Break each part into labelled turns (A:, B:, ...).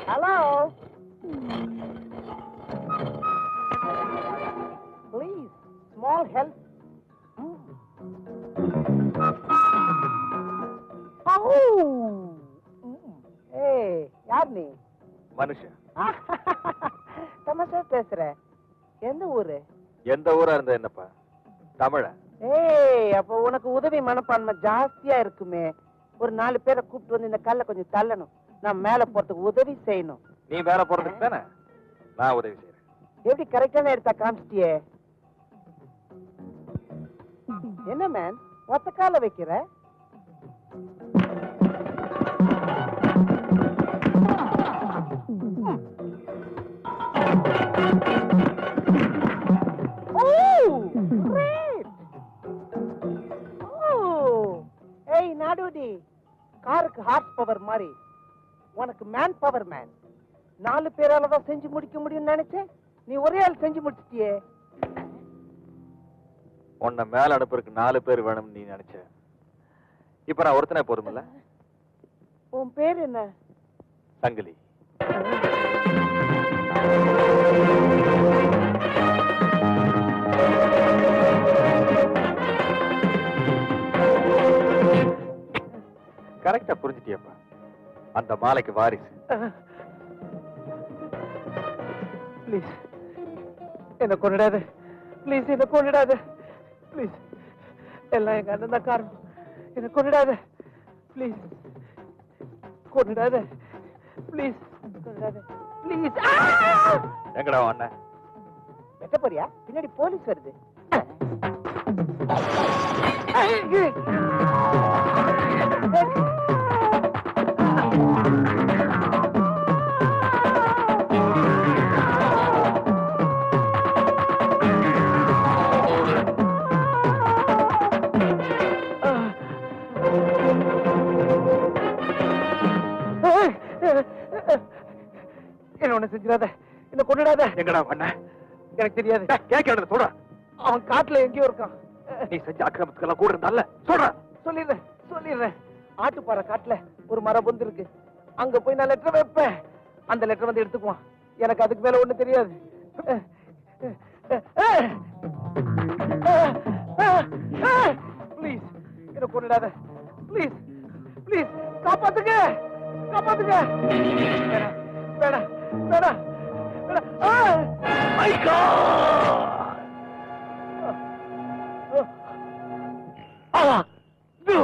A: Hello, please small help. ஏய், யார் நீ?
B: மனுஷன்.
A: தமாஷா பேசுற? எந்த ஊரு?
B: எந்த ஊரா இருந்தா என்னப்பா, தமிழ.
A: ஏய், அப்ப உனக்கு உதவி மனப்பான்மை ஜாஸ்தியா இருக்குமே. ஒரு 4 பேரை கூப்பிட்டு வந்து இந்த கல்ல கொஞ்சம் தள்ளணும். நான் மேல போறதுக்கு உதவி செய்யணும்.
B: நீ மேல போறதுக்கு தானே நான் உதவி செய்யறேன்.
A: எப்படி கரெக்டான எடுத்தா காமிச்சிட்டியே. என்ன மேன், ஒத்த கால வைக்கிற? ஏய் நாடுடி, காருக்கு ஹார்ஸ் பவர் மாதிரி உனக்கு மேன் பவர். மேன் 4 பேரால தான் செஞ்சு முடிக்க முடியும்னு நினைச்சேன். நீ ஒரே ஆள் செஞ்சு முடிச்சிட்டியே.
B: உன்னை மேல அனுப்புறதுக்கு 4 பேர் வேணும்னு நீ நினைச்ச. இப்ப நான் ஒருத்தனே போதுமில்ல.
A: உன் பேர் என்ன?
B: சங்கிலி. கரெக்டா புரிஞ்சுட்டியப்பா. அந்த மாலைக்கு வாரிசு.
A: ப்ளீஸ் என்ன கொண்டுடாத. ப்ளீஸ் என்ன கொண்டுடாத. ப்ளீஸ், எல்லாம் எங்க அண்ணன் தான் காரணம். என்ன கொண்டுடாத. ப்ளீஸ் கொண்டுடாத. ப்ளீஸ் கொண்டுடாத. ப்ளீஸ்.
B: எங்கடா அண்ணன்?
A: வெட்ட போறியா? பின்னாடி போலீஸ் வருது. என்ன ஒண்ணு செஞ்சிடாத. என்ன கொண்டுடாத.
B: எங்கடா அண்ணா?
A: எனக்கு தெரியாது.
B: கேட்க சொல்ற.
A: அவன் காட்டுல எங்கேயோ இருக்கான்.
B: நீ செஞ்ச அக்கிரமத்துக்கெல்லாம் கூட இருந்தால சொல்ற.
A: சொல்லிடுறேன். ஆட்டுப்பாறை காட்டுல ஒரு மரம் பொந்து இருக்கு. அங்க போய் நான் லெட்டர் வைப்பேன். அந்த லெட்டர் வந்து எடுத்துக்குவான். எனக்கு அதுக்கு மேல ஒண்ணு தெரியாது. ப்ளீஸ் என்ன கொண்டுடாத. ப்ளீஸ் ப்ளீஸ் காப்பாத்துங்க. வேணாம்.
B: My God! No!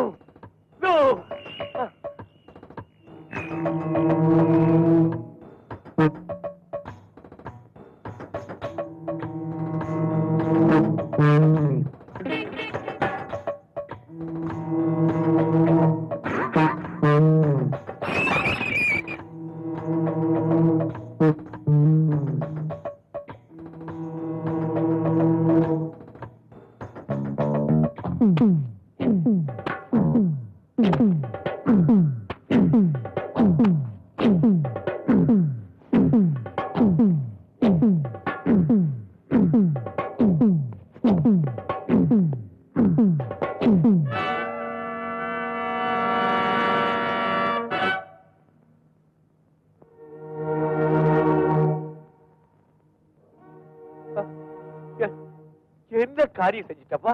C: என்ன காரியம் செஞ்சிட்டப்பா?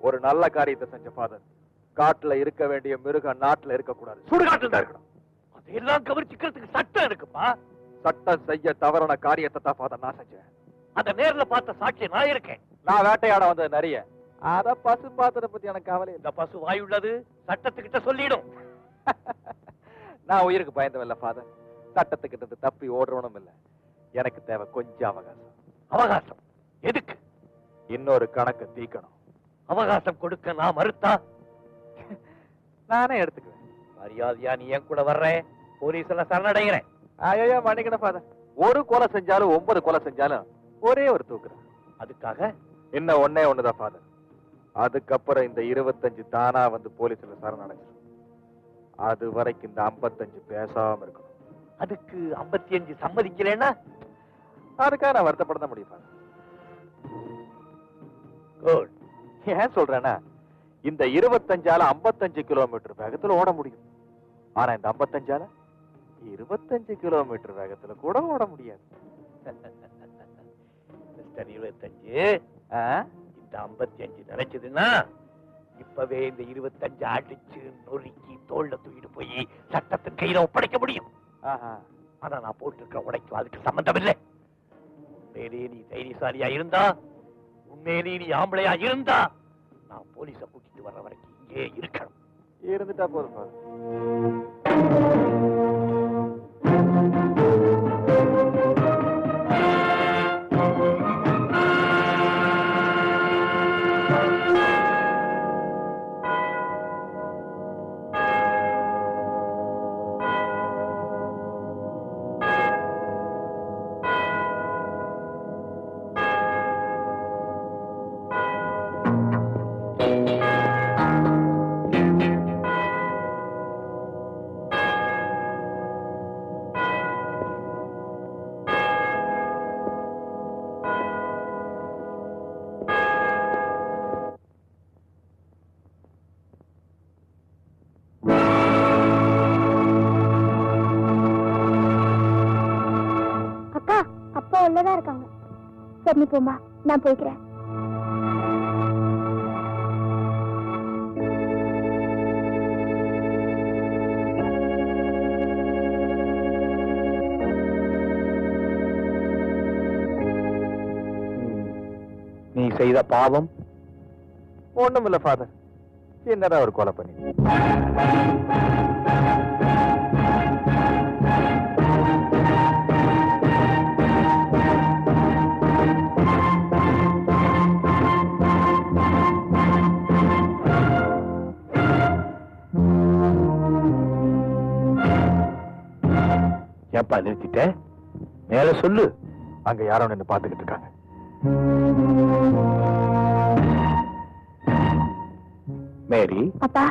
B: ஒரு நல்ல காரியத்தை செஞ்ச ஃபாதர். காட்டுல இருக்க வேண்டிய மிருகம் நாட்டுல இருக்க கூடாது, சுடுகாட்டுல தான் இருக்கணும்.
C: அதையெல்லாம் கவனிச்சுக்கிறதுக்கு சட்டம் இருக்குப்பா.
B: சட்டம் செய்ய தவறான காரியத்தை தான் ஃபாதர் நான் செஞ்சேன்.
C: அத நேர்ல பார்த்த சாட்சி நான் இருக்கேன்.
B: நான் வேட்டையாட வந்தது நிறைய. அத பசு பார்த்ததை பத்தி எனக்கு கவலை.
C: இந்த பசு வாயுள்ளது சட்டத்துக்கிட்ட சொல்லிடும்.
B: நான் உயிருக்கு பயந்தவல்ல ஃபாதர். சட்டத்துக்கிட்ட இருந்து தப்பி ஓடுறவனும் இல்ல. எனக்கு தேவை கொஞ்சம் அவகாசம்.
C: அவகாசம் எதுக்கு?
B: இன்னொரு கணக்கு தீக்கணும்.
C: அவகாசம் கொடுக்க நான் மறுத்தா
B: நானே எடுத்துக்குவேன்.
C: மரியாதையா நீ என் கூட வர்ற, போலீஸ்ல சரணடைகிறேன்.
B: ஐயோ மன்னிக்கணும் ஃபாதர். ஒரு கொலை செஞ்சாலும் 9 கொலை செஞ்சாலும் ஒரே ஒரு தூக்குறேன்.
C: அதுக்காக
B: இன்னும் ஒன்னே ஒண்ணுதான் ஃபாதர். அதுக்கப்புறம் இந்த 25 தானா வந்து போலீஸ்ல சரணடைஞ்சிடும். அது வரைக்கும் இந்த 55 பேசாம இருக்கணும்.
C: அதுக்கு 55 சம்மதிக்கலன்னா
B: அதுக்காக நான் வருத்தப்பட தான் முடியும்.
C: குட்.
B: ஏன் சொல்றேன்னா இந்த 25ஆல 55 கிலோமீட்டர் வேகத்துல ஓட முடியும். ஆனா இந்த 55ஆல 25 கிலோமீட்டர் வேகத்துல கூட ஓட முடியாது.
C: மிஸ்டர் 25, இந்த 55 நினைச்சதுன்னா இப்பவே இந்த 25 அடிச்சு நொறுக்கி தோல்ல தூக்கிட்டு போய் சட்டத்தின் கையில ஒப்படைக்க முடியும். ஆனா நான் போட்டிருக்க உடைக்கும் அதுக்கு சம்பந்தம் இல்லை. உண்மையிலேயே நீ தைரியசாலியா இருந்தா, உண்மையிலேயே நீ ஆம்பளையா இருந்தா, நான் போலீஸ கூட்டிட்டு வர்ற வரைக்கும் இங்கே இருக்கணும்.
B: இருந்துட்டா போதும்.
D: உள்ளதா இருக்காங்க. சரி நீ போமா, நான் போய்க்கிறேன்.
C: நீ செய்த பாவம்
B: ஒண்ணும் இல்ல ஃபாதர், என்னதான் ஒரு கொலை பண்ணி.
C: ஏப்பா நிறுத்திட்ட? மேல சொல்லு.
B: அங்க யாரோ நின்னு பாத்துக்கிட்டு இருக்காங்க.
C: மேரி,
D: அப்பா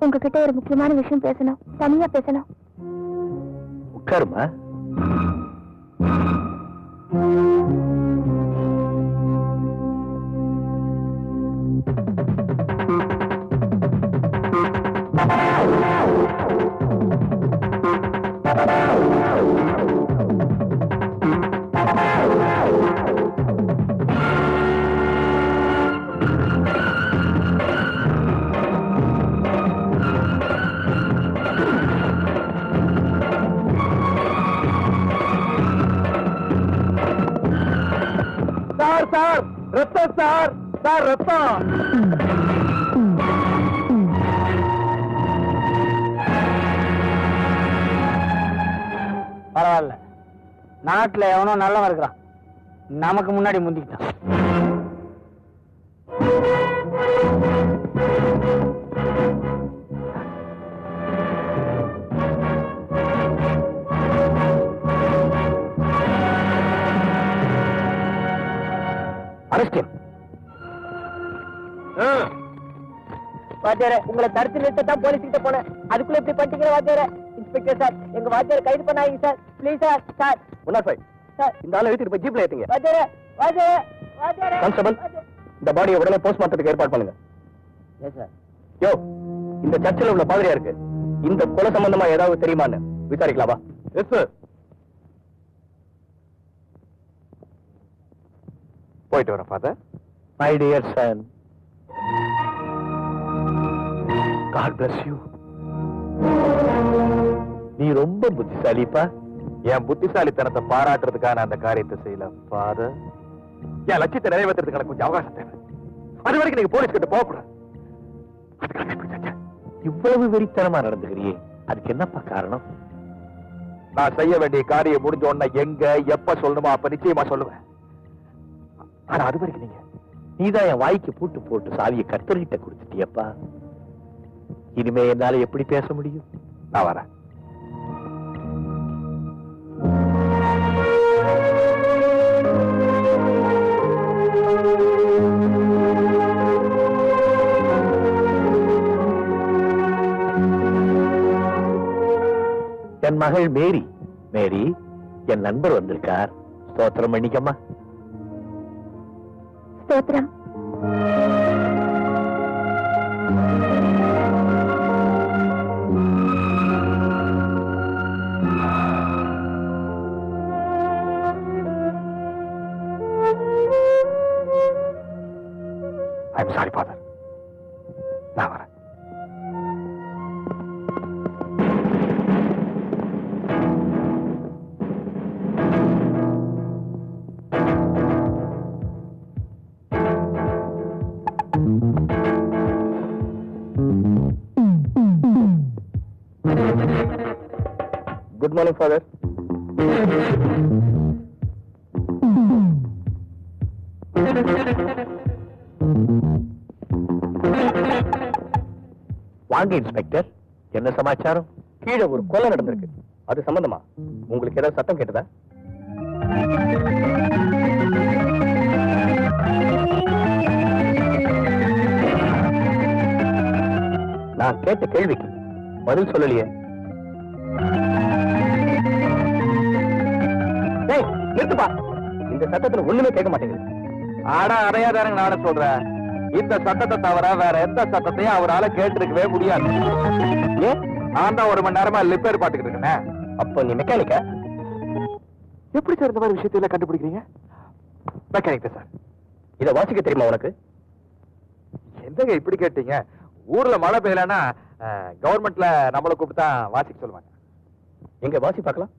D: உங்ககிட்ட ஒரு முக்கியமான விஷயம் பேசணும், தனியா பேசணும்.
C: உட்காருமா.
B: சார் சார் ரத்தம் சார், சார் ரத்தம்.
A: பரவாயில்ல, நாட்டுல எவனோ நல்லவன் இருக்கிறான், நமக்கு முன்னாடி முந்திக்கிட்டான். வாத்தியாரே, உங்களை தடுத்து நிறுத்தான் போலீஸ் கிட்ட போனேன், அதுக்குள்ள இப்படி பண்ணிட்டீங்க வாத்தியாரே. இன்ஸ்பெக்டர் சார், எங்க வாத்தியாரை கைது பண்ணாங்க sir, please sir. Sir sir,
B: இந்த ஆளை எடுத்துட்டு போய் ஜீப்ல ஏத்துங்க.
A: வாத்தியாரே வாத்தியாரே வாத்தியாரே.
B: கான்ஸ்டபிள், இந்த பாடியை உடனே போஸ்ட்மார்ட்டத்துக்கு ஏற்பாடு பண்ணுங்க.
A: Yes sir.
B: யோ, இந்த சர்ச்சில் உள்ள பாதிரியா இருக்கு, இந்த கொலை சம்பந்தமா ஏதாவது தெரியுமான்னு விசாரிக்கலாமா? S sir. போயிட்டு வரேன் father.
C: My dear son, God bless you. நீ ரொம்ப புத்திசாலிப்பா.
B: என் புத்திசாலித்தனத்தை பாராட்டுறதுக்கான அந்த காரியத்தை செய்யல ஃபாதர். என் லட்சியத்தை நிறைவேற்றுறதுக்கு எனக்கு கொஞ்சம் அவகாசம் தேவை. அது வரைக்கும் நீங்க போலீஸ் கிட்ட போகக்கூடாது. அதுக்காக இப்படி செஞ்சேன்.
C: இவ்வளவு வெறித்தனமா நடந்துக்கிறியே, அதுக்கு என்னப்பா காரணம்?
B: நான் செய்ய வேண்டிய காரியம் முடிஞ்ச உடனே எங்க எப்ப சொல்லணுமோ அப்ப நிச்சயமா சொல்லுவேன். ஆனா அது வரைக்கும்
C: நீதான் என் வாய்க்கு பூட்டு போட்டு சாவியை கர்த்தர்கிட்ட கொடுத்துட்டியப்பா. இனிமே என்னால எப்படி பேச முடியும்?
B: நான் வரேன்.
C: என் மகள் மேரி. மேரி, என் நண்பர் வந்திருக்கார், ஸ்தோத்திரம் பண்ணிக்கம்மா.
D: ஸ்தோத்திரம்.
B: I am sorry father. நான் வரேன். Good morning father.
C: வாங்க இன்ஸ்பெக்டர், என்ன சமாச்சாரம்?
B: கீழே ஒரு கொலை நடந்திருக்கு. அது சம்பந்தமா உங்களுக்கு ஏதாவது சத்தம் கேட்டதா? நான் கேட்ட கேள்விக்கு பதில் சொல்லலையே. டேய், நிறுத்துப்பா. இந்த சத்தத்துல ஒண்ணுமே கேட்க மாட்டேங்குது. ஆடா அடையாதாரங்க நாட சொல்றேன். இந்த சத்தத்தை தவிர வேற எந்த சத்தத்தையும் அவரால கேட்டிருக்கவே முடியாது. ஏன்? நான் தான் 1 மணி நேரமா லிப்பேர் பாத்துக்கிட்டு இருக்கேன். அப்போ நீ மெக்கானிக்கா? எப்படி சார் இந்த மாதிரி விஷயத்தையெல்லாம் கண்டுபிடிக்கிறீங்க? Mechanic sir. இதை வாசிக்க தெரியுமா உனக்கு? எந்தங்க இப்படி கேட்டீங்க? ஊர்ல மழை பெய்யலன்னா கவர்மெண்ட்ல நம்மளை கூப்பிட்டு தான் வாசிக்க சொல்லுவாங்க. எங்க வாசி பார்க்கலாம்.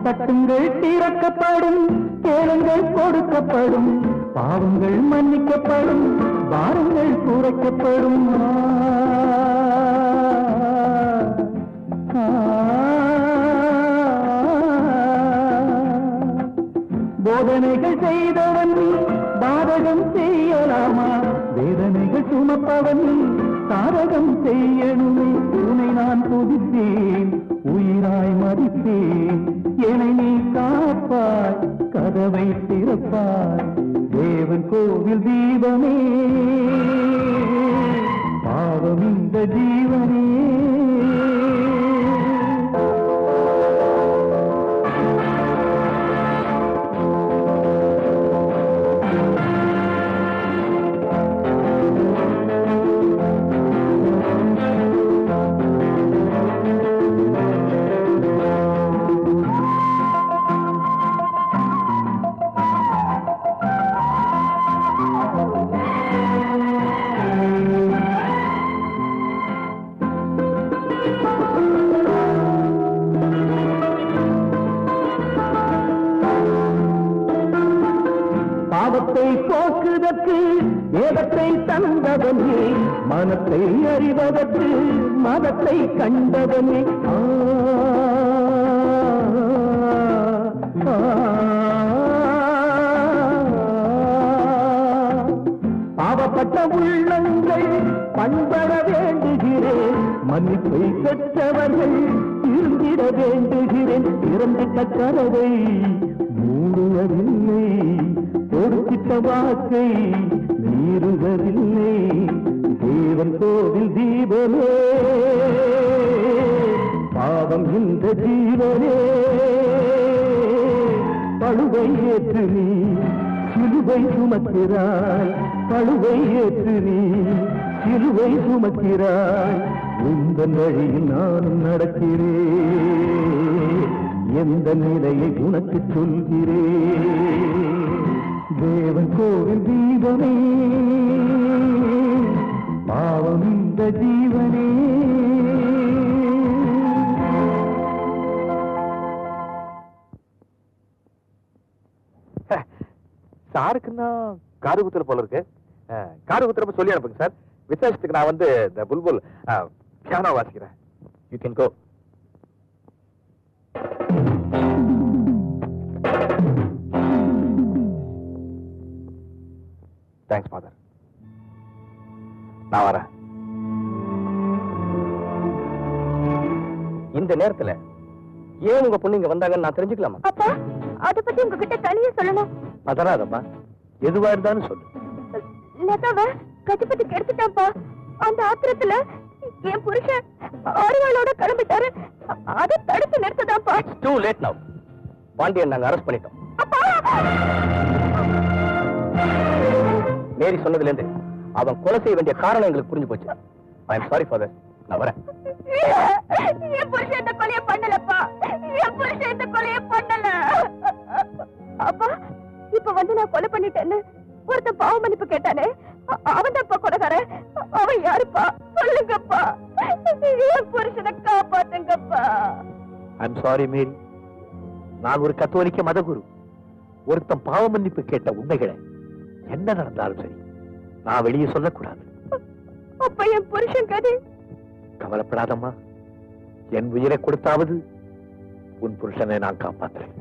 E: தட்டுங்கள் திறக்கப்படும், கேளுங்கள் கொடுக்கப்படும், பாவங்கள் மன்னிக்கப்படும், பாரங்கள் குறைக்கப்படும். போதனைகள் செய்தவன் பாதகம் செய்யலாமா? வேதனைகள் சுமப்பவன் தாரகம் செய்யணுமே. உன்னை நான் துதித்தேன், உயிராய் மதித்தேன், என்னை நீ காப்பாய், கதவை திறப்பாய். தேவன் கோவில் தீபமே, பாவம் இந்த ஜீவனே. தந்தவனே மனத்தை அறிவதற்கு மதத்தை கண்டவனே பாவப்பட்ட உள்ளங்கள் பண்பட வேண்டுகிறேன் மன்னிப்பை பெற்றவர்கள் இருந்திட வேண்டுகிறேன் இறந்திட்ட கனவை மூடுவதில்லை கொடுத்திட்ட வாக்கை மீறுவதில்லை தேவன் கோவில் தீபமே பாவம் இந்த ஜீவனே பழுவை ஏற்று நீ சிலுவை சுமக்கிறாய் பழுவை ஏற்று நீ சிலுவை சுமக்கிறாய் உந்தன் வழியில் நானும் நடக்கிறேன் எந்த நிலையை உனக்கு சொல்கிறேன் தேவன் கோவில் தீபமே பாவம் இந்த ஜீவனே
B: சாருக்குன்னா காது குத்துல போல இருக்கு காது குத்துறப்ப சொல்லி அனுப்புங்க சார் விசேஷத்துக்கு நான் வந்து இந்த புல்புல் பியானோ வாசிக்கிறேன் you can go thanks father நான் வரேன் இந்த நேரத்துல ஏன் உங்க பொண்ணு இங்க வந்தாங்கன்னு நான் தெரிஞ்சுக்கலாமா
D: அப்பா அத பத்தி உங்ககிட்ட தனியா சொல்லணும்
B: பதறாதம்மா எதுவா இருந்தாலும் சொல்லு
D: லதாவ கஜபதி கெடுத்துட்டாப்பா அந்த ஆத்திரத்துல என் புருஷன் ஆறுவாளோட கிளம்பிட்டாரு அதை தடுத்து நிறுத்ததாப்பா
B: டூ லேட் நவ் பாண்டியன் நாங்க அரெஸ்ட் பண்ணிட்டோம்
D: அப்பா
B: மேரி சொன்னதுல இருந்து அவன் கொலை செய்ய வேண்டிய காரணம் எங்களுக்கு புரிஞ்சு போச்சு ஐ எம் சாரி ஃபாதர் நான் வரேன்
D: என் புருஷன் இந்த கொலையை பண்ணலப்பா என் புருஷன் இந்த கொலையை பண்ணல அப்பா இப்ப வந்து நான் கொலை பண்ணிட்டேன்னு ஒருத்தன் பாவ மன்னிப்பு கேட்டானே அவன் தான் கொலைகாரன் அவன் யாருப்பா சொல்லுங்கப்பா என் புருஷனை காப்பாத்துங்கப்பா
C: ஐ எம் சாரி மேரி நான் ஒரு கத்தோலிக்க மதகுரு ஒருத்தன் பாவ மன்னிப்பு கேட்ட உண்மைகளை என்ன நடந்தாலும் சரி நான் வெளியே சொல்லக்கூடாது
D: அப்ப என் புருஷன் கதை
C: கவலைப்படாதம்மா என் உயிரை கொடுத்தாவது உன் புருஷனை நான் காப்பாத்துறேன்